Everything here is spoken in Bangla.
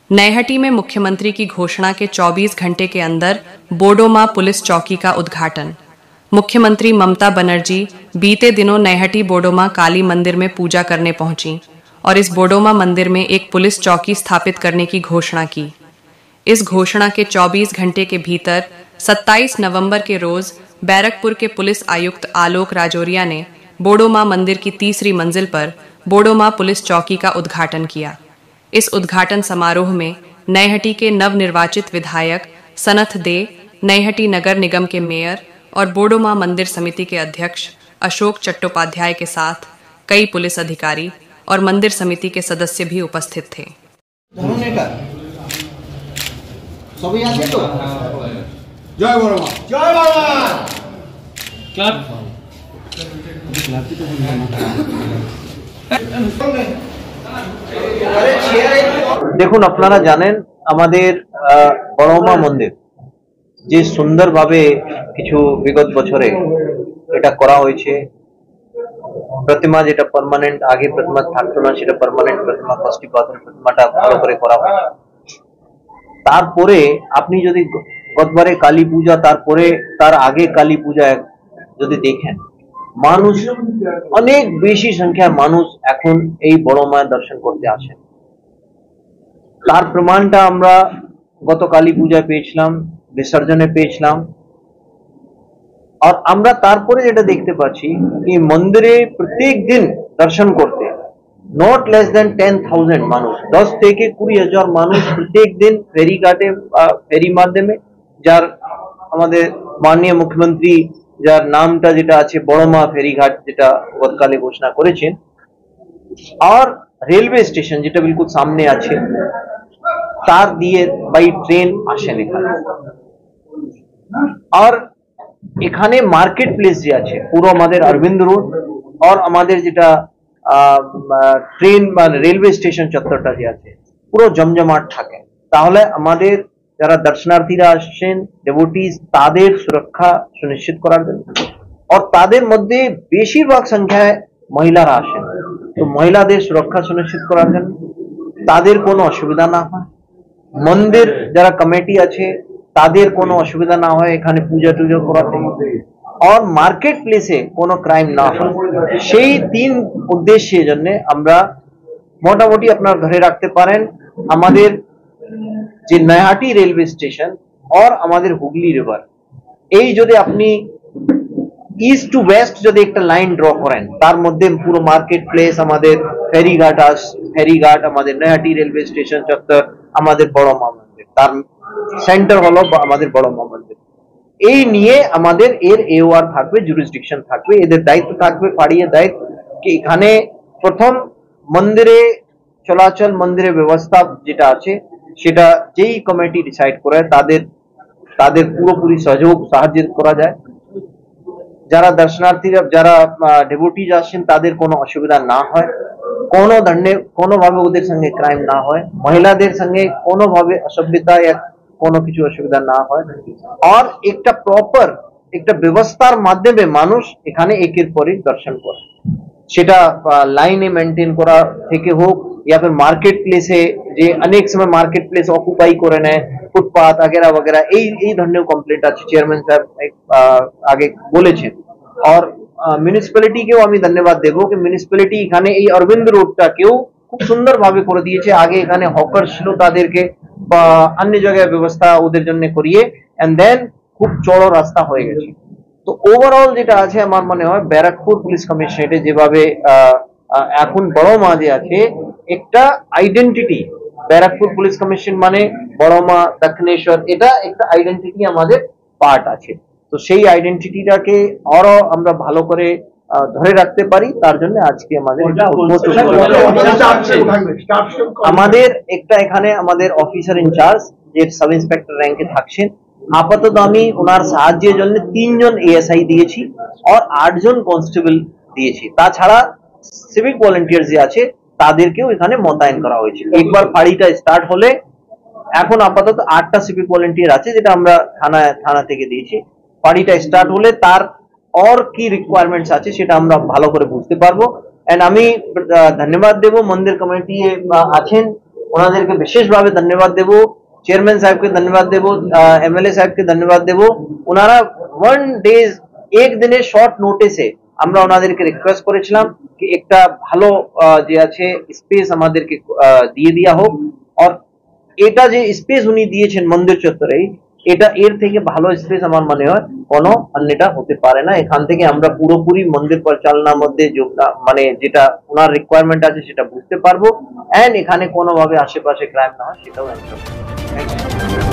नैहटी में मुख्यमंत्री की घोषणा के 24 घंटे के अंदर बोडोमा पुलिस चौकी का उद्घाटन। मुख्यमंत्री ममता बनर्जी बीते दिनों नैहटी बोडोमा काली मंदिर में पूजा करने पहुंची और इस बोडोमा मंदिर में एक पुलिस चौकी स्थापित करने की घोषणा की। इस घोषणा के 24 घंटे के भीतर 27 नवंबर के रोज बैरकपुर के पुलिस आयुक्त आलोक राजौरिया ने बोडोमा मंदिर की तीसरी मंजिल पर बोडोमा पुलिस चौकी का उद्घाटन किया। इस उद्घाटन समारोह में नैहटी के नवनिर्वाचित विधायक सनथ दे, नैहटी नगर निगम के मेयर और बोडोमा मंदिर समिति के अध्यक्ष अशोक चट्टोपाध्याय के साथ कई पुलिस अधिकारी और मंदिर समिति के सदस्य भी उपस्थित थे। जय बोडोमा, जय बोडोमा। দেখুন, আপনারা জানেন আমাদের বড়মা মন্দির যে সুন্দরভাবে কিছু বিগত বছরে এটা করা হয়েছে। প্রতিমা যেটা পার্মানেন্ট, আগে প্রতিমা থাকতো না, সেটা পার্মানেন্ট প্রতিমা, কষ্টি পাথরের প্রতিমাটা ভালো করে করা হয়েছে। তারপরে আপনি যদি গতবারে কালী পূজা, তারপরে তার আগে কালী পূজা যদি দেখেন, মানুষ অনেক বেশি সংখ্যায় মানুষ এখন এই বড় মায়ের দর্শন করতে আসেন। তার প্রমাণটা আমরা গত কালী পূজায় পেয়েছিলাম, বিসর্জনে পেয়েছিলাম। আর আমরা তারপরে যেটা দেখতে পাচ্ছি কি মন্দিরে প্রত্যেক দিন দর্শন করতে নট লেস দেন 10,000 মানুষ, 10 থেকে 20,000 মানুষ প্রত্যেক দিন ফেরি ঘাটে, ফেরি মাধ্যমে, যার আমাদের মাননীয় মুখ্যমন্ত্রী যার নামটা যেটা আছে বড়মা ফেরিঘাট, যেটা গতকালে ঘোষণা করেছেন, আর রেলওয়ে স্টেশন যেটা বিলকুল সামনে আছে, তার দিয়ে বাই ট্রেন আসেন এখানে। আর এখানে মার্কেট প্লেস যে আছে পুরো আমাদের অরবিন্দ রোড আর আমাদের যেটা ট্রেন বা রেলওয়ে স্টেশন চত্বরটা যে আছে পুরো জমজমাট থাকে। তাহলে আমাদের যারা দর্শনার্থীরা আসছেন, ডেভোটিস, তাদের সুরক্ষা সুনিশ্চিত করার জন্য, আর তাদের মধ্যে বেশিরভাগ সংখ্যায় মহিলারা আসেন, তো মহিলাদের সুরক্ষা সুনিশ্চিত করার জন্য, তাদের কোনো অসুবিধা না হয়, মন্দির যারা কমিটি আছে তাদের কোনো অসুবিধা না হয় এখানে পূজা টুজা করাতে, আর মার্কেট প্লেসে কোনো ক্রাইম না হয়, সেই তিন উদ্দেশ্যের জন্য আমরা মোটামুটি আপনার ধরে রাখতে পারেন আমাদের যে নৈহাটি রেলওয়ে স্টেশন আর আমাদের হুগলি রিভার, এই যদি আপনি ইস্ট টু ওয়েস্ট যদি একটা লাইন ড্র করেন, তার মধ্যে পুরো মার্কেট প্লেস, আমাদের ফেরিঘাট, আমাদের নৈহাটি রেলওয়ে স্টেশন চত্বর, আমাদের বড়মা মন্দির, তার সেন্টার হলো আমাদের বড়মা মন্দির। এই নিয়ে আমাদের এর এওআর থাকবে, জুরিসডিকশন থাকবে, এদের দায়িত্ব থাকবে, পাড়িয়ে দায়িত্ব কি এখানে প্রথম মন্দিরে চলাচল, মন্দিরের ব্যবস্থা যেটা আছে সেটা যেই কমিটি ডিসাইড করে তাদের পুরোপুরি সাহায্য করা যায়। যারা দর্শনার্থীরা, যারা ডেভোটিজ আসেন, তাদের কোনো অসুবিধা না হয়, কোনো ধরনের কোনোভাবে ওদের সঙ্গে ক্রাইম না হয়, মহিলাদের সঙ্গে কোনোভাবে অসভ্যতা या কোনো কিছু অসুবিধা না হয়, আর একটা প্রপার একটা ব্যবস্থার মাধ্যমে মানুষ এখানে একের পর এক দর্শন করে, সেটা লাইনে মেনটেন করা থেকে হোক, या फिर মার্কেট প্লেসে যে অনেক সময় মার্কেট প্লেস অকুপাই করে নেয়, ফুটপাথ वगैरह वगैरह, এই ধরনের কমপ্লেন্ট আছে, চেয়ারম্যান সাহেব আগে বলেছেন। আর মিউনিসিপ্যালিটিকেও আমি ধন্যবাদ দেব कि মিউনিসিপ্যালিটি এখানে এই অরবিন্দ রোডটাকেও খুব সুন্দরভাবে করে দিয়েছে। আগে এখানে হকার ছিল, তাদেরকে বা অন্য জায়গায় ব্যবস্থা ওদের জন্য করিয়ে এন্ড দেন খুব চড়ো রাস্তা হয়ে গেছে। তো ওভারঅল যেটা আছে আমার মনে হয় ব্যারাকপুর পুলিশ কমিশনারেটে যেভাবে এখন বড়মা যে আছে একটা আইডেন্টিটি, ব্যারাকপুর পুলিশ কমিশন মানে বড়মা, দক্ষিণেশ্বর, এটা একটা আইডেন্টিটি আমাদের পার্ট আছে। তো সেই আইডেন্টিটিটাকে আরো আমরা ভালো করে ধরে রাখতে পারি, তার জন্য আজকে আমাদের আমাদের একটা এখানে আমাদের অফিসার ইনচার্জ যে সাব ইন্সপেক্টর র্যাঙ্কে থাকছেন, আপাতত আমি ওনার সাহায্যের জন্য 3 জন এএসআই দিয়েছি আর 8 জন কনস্টেবল দিয়েছি। তাছাড়া সিভিক ভলেন্টিয়ার যে আছে তাদেরকেও এখানে মোতায়েন করা হয়েছে। একবার ফাঁড়িটা স্টার্ট হলে, এখন আপাতত 8টা সিভিক ভলেন্টিয়ার আছে যেটা আমরা থানা থেকে দিয়েছি। ফাঁড়িটা স্টার্ট হলে তার और কি রিকোয়ারমেন্টস আছে সেটা আমরা ভালো করে বুঝতে পারবো। এন্ড আমি ধন্যবাদ দেব মন্দির কমিটি আছেন ওনাদেরকে বিশেষভাবে ধন্যবাদ দেব, চেয়ারম্যান সাহেবকে ধন্যবাদ দেব, এমএলএ সাহেবকে ধন্যবাদ দেব। ওনারা এক দিনের শর্ট নোটিসে আমরা ওনাদেরকে রিকোয়েস্ট করেছিলাম কি একটা ভালো যে আছে স্পেস আমাদেরকে দিয়ে দেওয়া হোক। আর এটা যে স্পেস উনি দিয়েছেন মন্দির চত্বরে, এটা এর থেকে ভালো স্পেস আমার মনে হয় কোনো অন্যটা হতে পারে না। এখান থেকে আমরা পুরোপুরি মন্দির পরিচালনার মধ্যে মানে যেটা ওনার রিকোয়ারমেন্ট আছে সেটা বুঝতে পারবো, এন্ড এখানে কোনোভাবে আশেপাশে ক্রাইম না হয় সেটাও এনশিওর। Thank you.